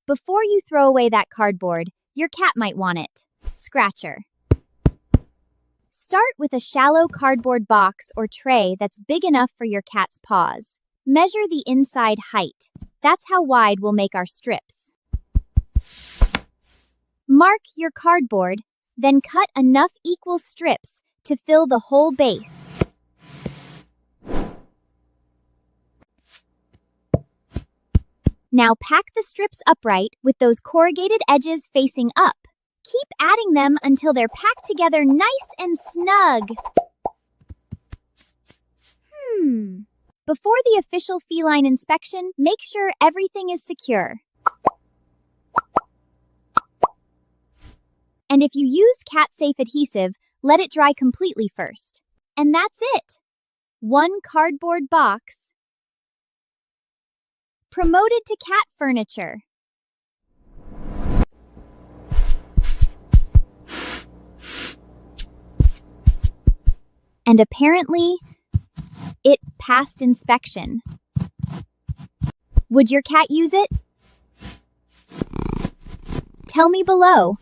Before you throw away that cardboard, your cat might want it. Scratcher. Start with a shallow cardboard box or tray that's big enough for your cat's paws. Measure the inside height. That's how wide we'll make our strips. Mark your cardboard, then cut enough equal strips to fill the whole base. Now pack the strips upright with those corrugated edges facing up. Keep adding them until they're packed together nice and snug. Before the official feline inspection, make sure everything is secure. And if you used cat-safe adhesive, let it dry completely first. And that's it. One cardboard box. Promoted to cat furniture. And apparently, it passed inspection. Would your cat use it? Tell me below.